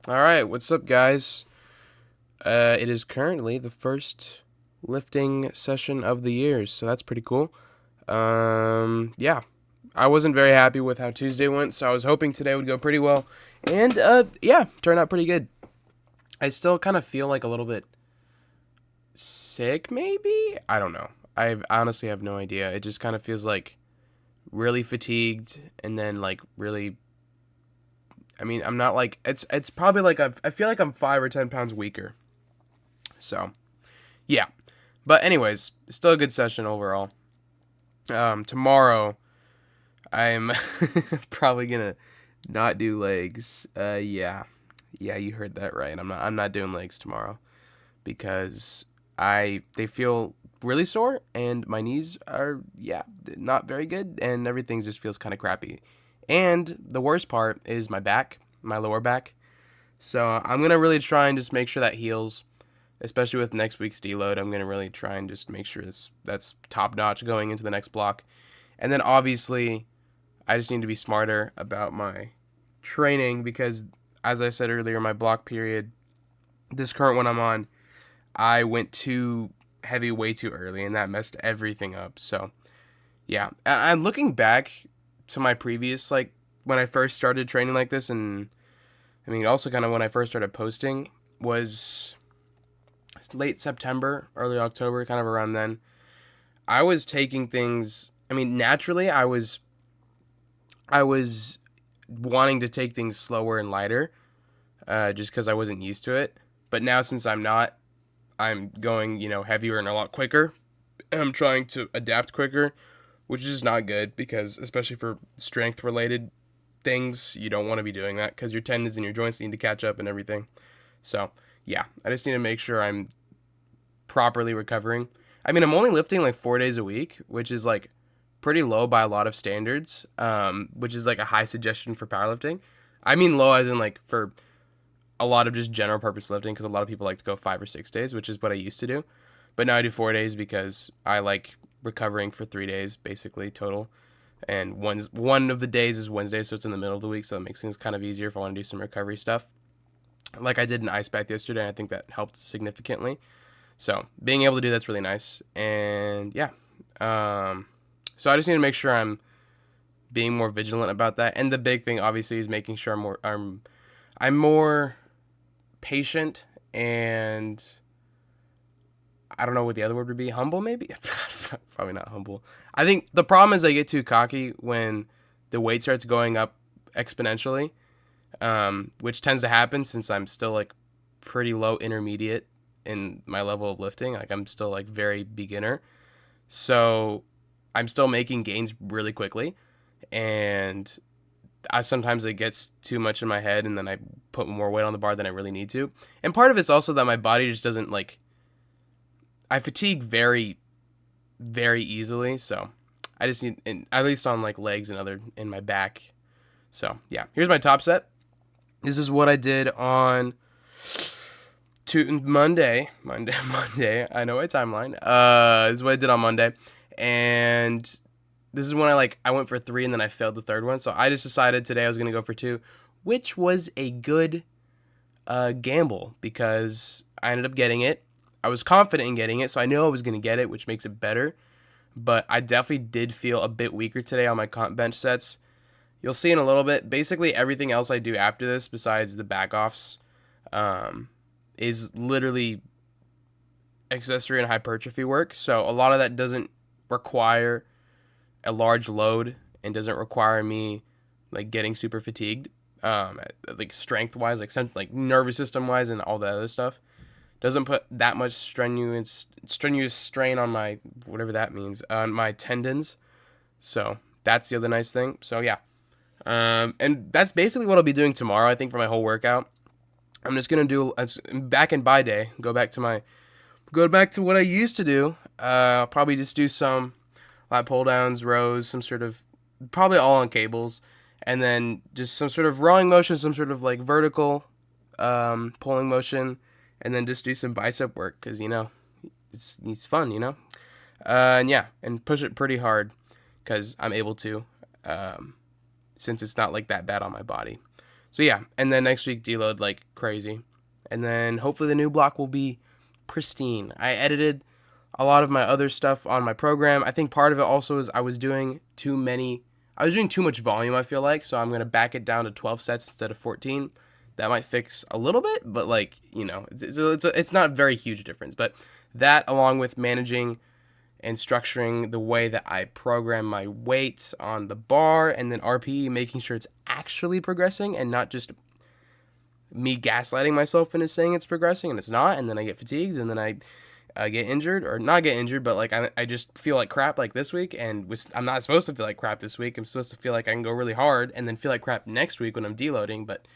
All right, what's up, guys? It is currently the first lifting session of the year, so that's pretty cool. Yeah, I wasn't very happy with how Tuesday went, so I was hoping today would go pretty well, and yeah, turned out pretty good. I still kind of feel like a little bit sick, maybe. I don't know. I honestly have no idea. It just kind of feels like really fatigued, and then like really. I mean, I'm not like it's probably like I feel like I'm 5 or 10 pounds weaker. So, yeah. But anyways, still a good session overall. Tomorrow I'm probably gonna not do legs. Yeah, you heard that right. I'm not doing legs tomorrow because they feel really sore and my knees are not very good and everything just feels kind of crappy. And the worst part is my back, my lower back. So I'm gonna really try and just make sure that heals, especially with next week's deload. I'm gonna really try and just make sure that's top notch going into the next block. And then obviously, I just need to be smarter about my training because, as I said earlier, my block period, this current one I'm on, I went too heavy way too early, and that messed everything up. So yeah, I'm looking back to my previous when I first started training like this, and I mean also kind of when I first started posting was late September, early October, kind of around then. I was taking things. I mean, naturally, I was wanting to take things slower and lighter, just because I wasn't used to it. But now, since I'm not, I'm going heavier and a lot quicker. And I'm trying to adapt quicker, which is just not good because, especially for strength related things, you don't want to be doing that because your tendons and your joints need to catch up and everything. So yeah, I just need to make sure I'm properly recovering. I mean, I'm only lifting like 4 days a week, which is like pretty low by a lot of standards, which is like a high suggestion for powerlifting. I mean, low as in like for a lot of just general purpose lifting, because a lot of people like to go 5 or 6 days, which is what I used to do. But now I do 4 days because I like recovering for 3 days basically total. And one of the days is Wednesday, so it's in the middle of the week, so it makes things kind of easier if I want to do some recovery stuff. Like I did an ice bath yesterday, and I think that helped significantly. So being able to do that's really nice, and yeah. So I just need to make sure I'm being more vigilant about that. And the big thing, obviously, is making sure I'm more patient and I don't know what the other word would be. Humble, maybe. Probably not humble. I think the problem is I get too cocky when the weight starts going up exponentially, which tends to happen since I'm still like pretty low intermediate in my level of lifting. Like I'm still like very beginner. So I'm still making gains really quickly. And sometimes it gets too much in my head and then I put more weight on the bar than I really need to. And part of it's also that my body just doesn't I fatigue very, very easily. So I just need, at least on like legs and other in my back. So yeah, here's my top set. This is what I did on Monday. Monday. I know my timeline. This is what I did on Monday, and this is when I went for 3 and then I failed the third one. So I just decided today I was gonna go for 2, which was a good gamble because I ended up getting it. I was confident in getting it, so I knew I was gonna get it, which makes it better. But I definitely did feel a bit weaker today on my comp bench sets. You'll see in a little bit. Basically, everything else I do after this, besides the back offs, is literally accessory and hypertrophy work. So a lot of that doesn't require a large load and doesn't require me like getting super fatigued, like strength wise, like nervous system wise, and all that other stuff. Doesn't put that much strenuous strain on my whatever that means on my tendons. So that's the other nice thing. So yeah, and that's basically what I'll be doing tomorrow. I think for my whole workout, I'm just gonna do back in by day. Go back to what I used to do. I'll probably just do some lat pull downs, rows, some sort of probably all on cables, and then just some sort of rowing motion, some sort of like vertical pulling motion, and then just do some bicep work because it's fun, and yeah, and push it pretty hard because I'm able to, since it's not like that bad on my body. So yeah, and then next week deload like crazy. And then hopefully the new block will be pristine. I edited a lot of my other stuff on my program. I think part of it also is I was doing too much volume, I feel like, so I'm going to back it down to 12 sets instead of 14. That might fix a little bit, but like, it's not a very huge difference. But that, along with managing and structuring the way that I program my weight on the bar and then RPE, making sure it's actually progressing and not just me gaslighting myself into saying it's progressing and it's not, and then I get fatigued and then I get injured, or not get injured, but like I just feel like crap like this week, and I'm not supposed to feel like crap this week. I'm supposed to feel like I can go really hard and then feel like crap next week when I'm deloading, but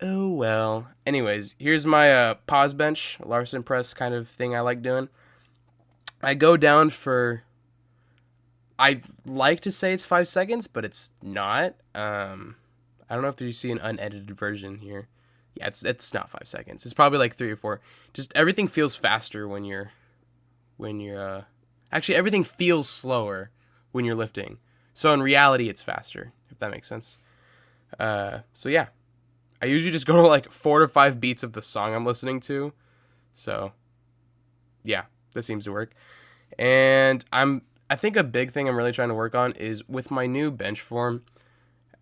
oh well. Anyways, here's my pause bench, Larson press kind of thing I like doing. I go down for, I like to say it's 5 seconds, but it's not. I don't know if you see an unedited version here. Yeah, it's not 5 seconds. It's probably like 3 or 4. Just everything feels faster when you're actually everything feels slower when you're lifting. So in reality, it's faster, if that makes sense. So yeah, I usually just go to like 4 to 5 beats of the song I'm listening to. So yeah, this seems to work. And I think a big thing I'm really trying to work on is with my new bench form.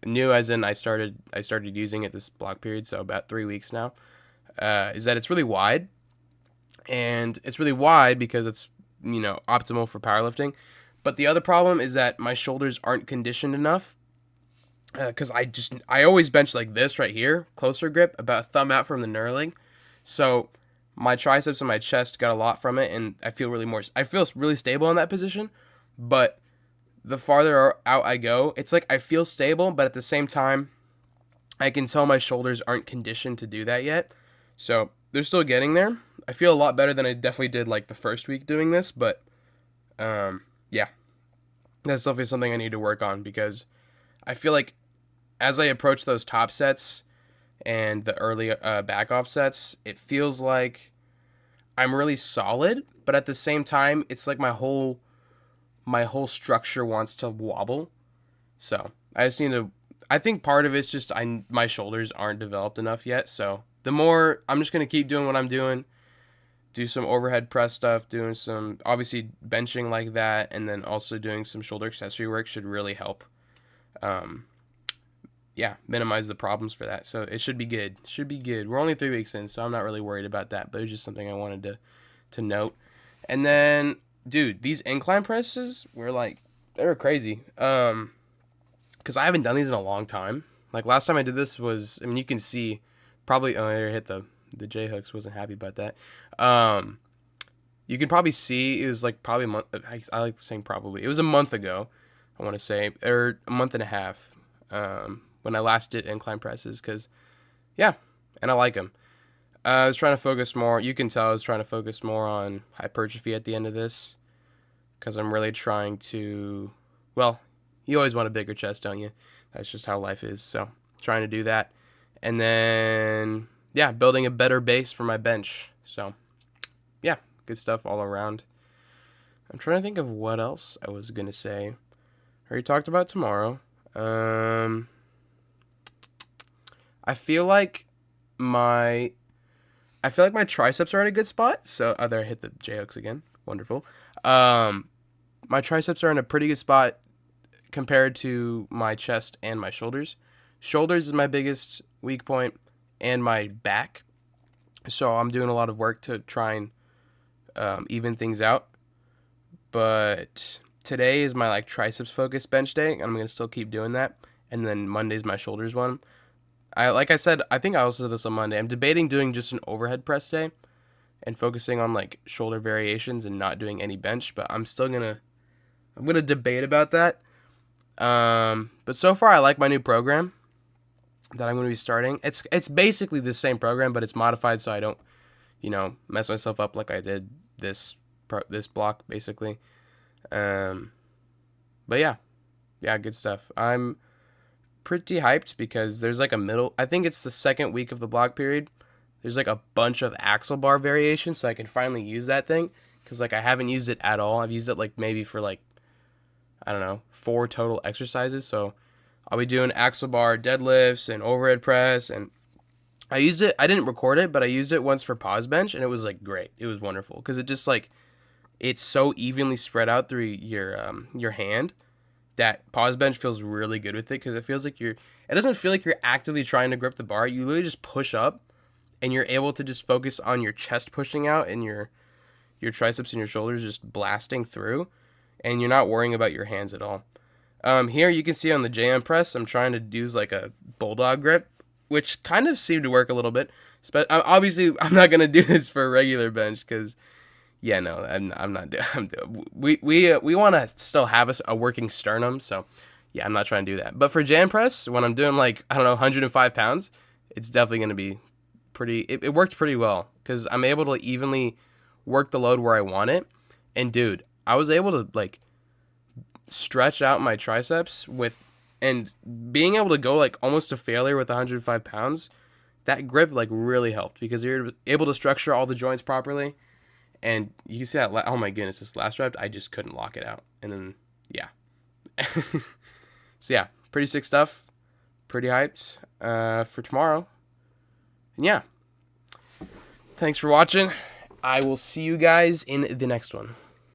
New as in I started using it this block period, so about 3 weeks now. Is that it's really wide, and it's really wide because it's optimal for powerlifting. But the other problem is that my shoulders aren't conditioned enough, because I always bench like this right here, closer grip, about a thumb out from the knurling. So my triceps and my chest got a lot from it, and I feel really stable in that position. But the farther out I go, it's like I feel stable, but at the same time, I can tell my shoulders aren't conditioned to do that yet. So they're still getting there. I feel a lot better than I definitely did like the first week doing this, but yeah, that's definitely something I need to work on, because I feel like as I approach those top sets and the early back off sets, it feels like I'm really solid, but at the same time, it's like my whole structure wants to wobble. So I just need to, I think part of it's just my shoulders aren't developed enough yet. So the more, I'm just going to keep doing what I'm doing, do some overhead press stuff, doing some obviously benching like that, and then also doing some shoulder accessory work should really help. Minimize the problems for that. So it should be good. We're only 3 weeks in, so I'm not really worried about that, but it's just something I wanted to note. And then, dude, these incline presses they were crazy. Because I haven't done these in a long time. Like last time I did this was, you can see probably, I hit the J hooks, wasn't happy about that. You can probably see it was like probably a month. I like saying probably. It was a month ago, I want to say, or a month and a half, when I last did incline presses, because yeah, and I like them. I was trying to focus more. You can tell I was trying to focus more on hypertrophy at the end of this, because I'm really trying to. Well, you always want a bigger chest, don't you? That's just how life is. So trying to do that, and then building a better base for my bench. So yeah, good stuff all around. I'm trying to think of what else I was gonna say. I already talked about tomorrow. I feel like my triceps are in a good spot. So there, I hit the J hooks again. Wonderful. My triceps are in a pretty good spot compared to my chest and my shoulders. Shoulders is my biggest weak point, and my back. So I'm doing a lot of work to try and even things out. But today is my triceps focused bench day, and I'm gonna still keep doing that. And then Monday's my shoulders one. Like I said, I think I also said this on Monday. I'm debating doing just an overhead press day and focusing on shoulder variations and not doing any bench, but I'm gonna debate about that. But so far I like my new program that I'm gonna be starting. It's basically the same program, but it's modified so I don't, mess myself up like I did this block basically. But yeah, good stuff. I'm pretty hyped because there's I think it's the second week of the block period. There's a bunch of axle bar variations, so I can finally use that thing, because I haven't used it at all. I've used it maybe for I don't know, 4 total exercises, so I'll be doing axle bar deadlifts and overhead press, and I used it. I didn't record it, but I used it once for pause bench, and it was like great. It was wonderful because it just like it's so evenly spread out through your hand that pause bench feels really good with it because it feels like you're. It doesn't feel like you're actively trying to grip the bar. You literally just push up, and you're able to just focus on your chest pushing out and your triceps and your shoulders just blasting through, and you're not worrying about your hands at all. Here you can see on the JM press, I'm trying to use like a bulldog grip, which kind of seemed to work a little bit. But obviously, I'm not gonna do this for a regular bench because, yeah, no, I'm not. We want to still have a working sternum, so yeah, I'm not trying to do that. But for jam press, when I'm doing like I don't know 105 pounds, it's definitely gonna be pretty. It worked pretty well because I'm able to evenly work the load where I want it, and dude, I was able to like stretch out my triceps with and being able to go like almost to failure with 105 pounds. That grip like really helped because you're able to structure all the joints properly, and you can see that. Oh my goodness, this last rep I just couldn't lock it out, and then yeah. So yeah, pretty sick stuff. Pretty hyped for tomorrow. And yeah, thanks for watching. I will see you guys in the next one.